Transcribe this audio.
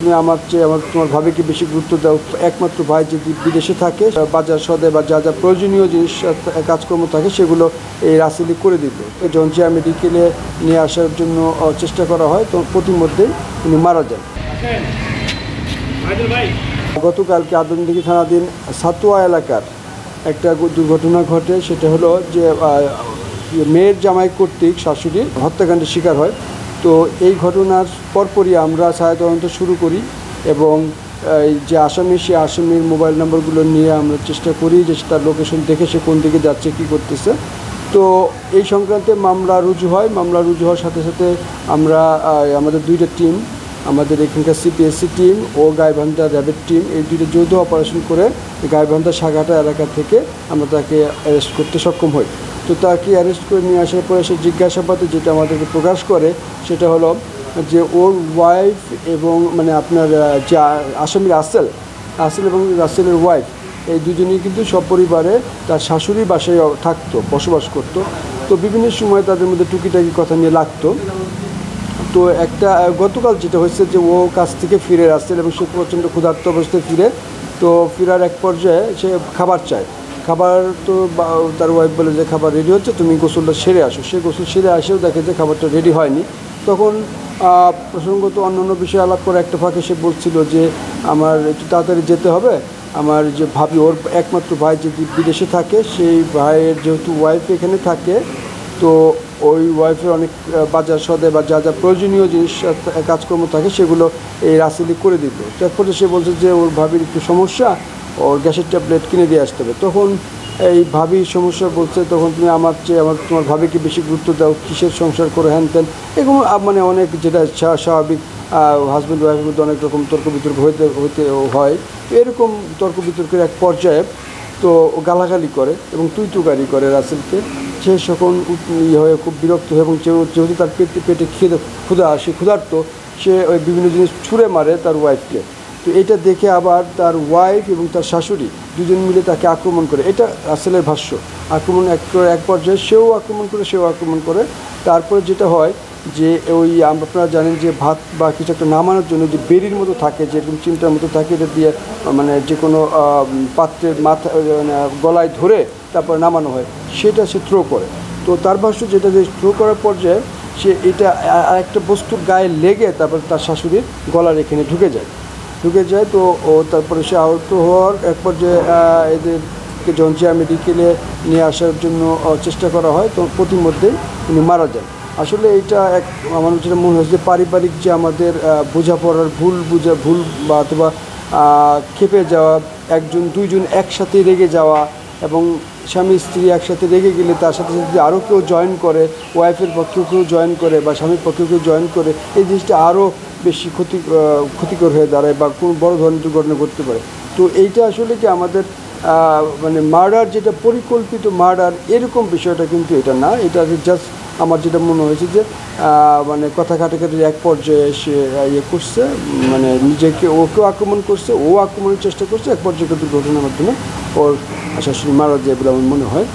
তুমি আমার চেয়ে তোমার ভাবিকে বেশি গুরুত্ব দাও। একমাত্র ভাই যদি বিদেশে থাকে, বাজার সদে বা যা যা প্রয়োজনীয় জিনিস কাজকর্ম থাকে সেগুলো এই রাসেলই করে দিত। যখন জিয়া মেডিকেলে নিয়ে আসার জন্য চেষ্টা করা হয় তো প্রতিমধ্যেই উনি মারা যান। গতকালকে আদমদীঘি থানাধীন সাতুয়া এলাকার একটা দুর্ঘটনা ঘটে। সেটা হলো যে মেয়ের জামাই কর্তৃক শাশুড়ি হত্যাকাণ্ডের শিকার হয়। তো এই ঘটনার পরপরই আমরা ছায়া তদন্ত শুরু করি এবং এই যে আসামি, সে আসামির মোবাইল নম্বরগুলো নিয়ে আমরা চেষ্টা করি যে তার লোকেশন দেখে সে কোন দিকে যাচ্ছে, কী করতেছে। তো এই সংক্রান্তে মামলা রুজু হয়। মামলা রুজু হওয়ার সাথে সাথে আমরা আমাদের দুইটা টিম, আমাদের এখানকার সিপিএসসি টিম ও গাইবান্ধা র্যাবের টিম, এই দুইটা যৌথ অপারেশন করে গাইবান্ধা সাঘাটা এলাকা থেকে আমরা তাকে অ্যারেস্ট করতে সক্ষম হই। তো তাকে অ্যারেস্ট করে নিয়ে আসার পরে সে জিজ্ঞাসাবাদে যেটা আমাদেরকে প্রকাশ করে সেটা হলো যে ওর ওয়াইফ এবং মানে আপনার যে আসামি রাসেল এবং রাসেলের ওয়াইফ, এই দুজনেই কিন্তু সপরিবারে তার শাশুড়ির বাসায় থাকতো, বসবাস করতো। তো বিভিন্ন সময় তাদের মধ্যে টুকিটাকি কথা নিয়ে লাগতো। তো একটা গতকাল যেটা হয়েছে যে ও কাছ থেকে ফিরে রাসেল এবং সে প্রচণ্ড ক্ষুধার্ত অবস্থায় ফিরে। তো ফেরার এক পর্যায়ে সে খাবার চায়। খাবার তো তার ওয়াইফ বলে যে খাবার রেডি হচ্ছে, তুমি গোসলটা সেরে আসো। সে গোসল সেরে আসেও দেখে যে খাবারটা রেডি হয়নি। তখন প্রসঙ্গত অন্যান্য বিষয়ে আলাপ করে একটা ফাঁকে সে বলছিল যে আমার একটু তাড়াতাড়ি যেতে হবে, আমার যে ভাবি, ওর একমাত্র ভাই যদি বিদেশে থাকে, সেই ভাইয়ের যেহেতু ওয়াইফ এখানে থাকে, তো ওই ওয়াইফের অনেক বাজার সদে বা যা যা প্রয়োজনীয় জিনিস কাজকর্ম থাকে সেগুলো এই রাসেলই করে দিত। তারপরে সে বলছে যে ওর ভাবির একটু সমস্যা, ওর গ্যাসের ট্যাবলেট কিনে দিয়ে আসতে হবে। তখন এই ভাবির সমস্যা বলছে, তখন তুমি আমার চেয়ে তোমার ভাবিকে বেশি গুরুত্ব দাও, কিসের সংসার করে হ্যান ত্যান, এগুলো মানে অনেক যেটা স্বাভাবিক হাজব্যান্ড ওয়াইফের মধ্যে অনেক রকম তর্ক বিতর্ক হইতে হয়। তো এরকম তর্ক বিতর্কের এক পর্যায়ে তো গালাগালি করে এবং তুইতুকারি করে রাসেলকে। সে যখন হয়ে খুব বিরক্ত হয়ে এবং যেহেতু তার পেটে ক্ষুধার্ত, সে ওই বিভিন্ন জিনিস ছুঁড়ে মারে তার ওয়াইফকে। তো এটা দেখে আবার তার ওয়াইফ এবং তার শাশুড়ি দুজন মিলে তাকে আক্রমণ করে। এটা রাসেলের ভাষ্য। আক্রমণ এক পর্যায়ে সেও আক্রমণ করে। তারপরে যেটা হয় যে ওই আপনারা জানেন যে ভাত বা কিছু একটা নামানোর জন্য যে বেরির মতো থাকে, যেরকম চিমটার মতো থাকে, এটা দিয়ে মানে যে কোনো পাত্রের মাথা গলায় ধরে তারপরে নামানো হয়, সেটা সে থ্রো করে। তো তার ভাষ্য যেটা যে থ্রো করার পর্যায়ে সে এটা একটা বস্তুর গায়ে লেগে তারপর তার শাশুড়ির গলার এখানে ঢুকে যায়। তো তারপরে সে আহত হওয়ার এক পর্যায়ে এদেরকে যখন জিয়া মেডিকেলে নিয়ে আসার জন্য চেষ্টা করা হয় তো প্রতিমধ্যেই উনি মারা যান। আসলে এইটা আমার যেটা মনে হয়েছে যে পারিবারিক যে আমাদের বোঝাপড়ার ভুল বা অথবা ক্ষেপে যাওয়া, দুইজন একসাথে রেগে যাওয়া এবং স্বামী স্ত্রী একসাথে রেগে গেলে তার সাথে সাথে আরও কেউ জয়েন করে, ওয়াইফের পক্ষেও কেউ জয়েন করে বা স্বামীর পক্ষেও কেউ জয়েন করে, এই জিনিসটা আরও বেশি ক্ষতিকর হয়ে দাঁড়ায় বা কোনো বড় ধরনের দুর্ঘটনা ঘটতে পারে। তো এইটা আসলে কি আমাদের মানে মার্ডার, যেটা পরিকল্পিত মার্ডার, এরকম বিষয়টা কিন্তু এটা না। এটা জাস্ট আমার যেটা মনে হয়েছে যে মানে কথা কাটাকাটির এক পর্যায়ে সে করছে, মানে ওকেও আক্রমণ করছে, ও আক্রমণের চেষ্টা করছে, এক পর্যায়ে দুর্ঘটনার মাধ্যমে ওর শাশুড়ি মারা যায় বলে আমার মনে হয়।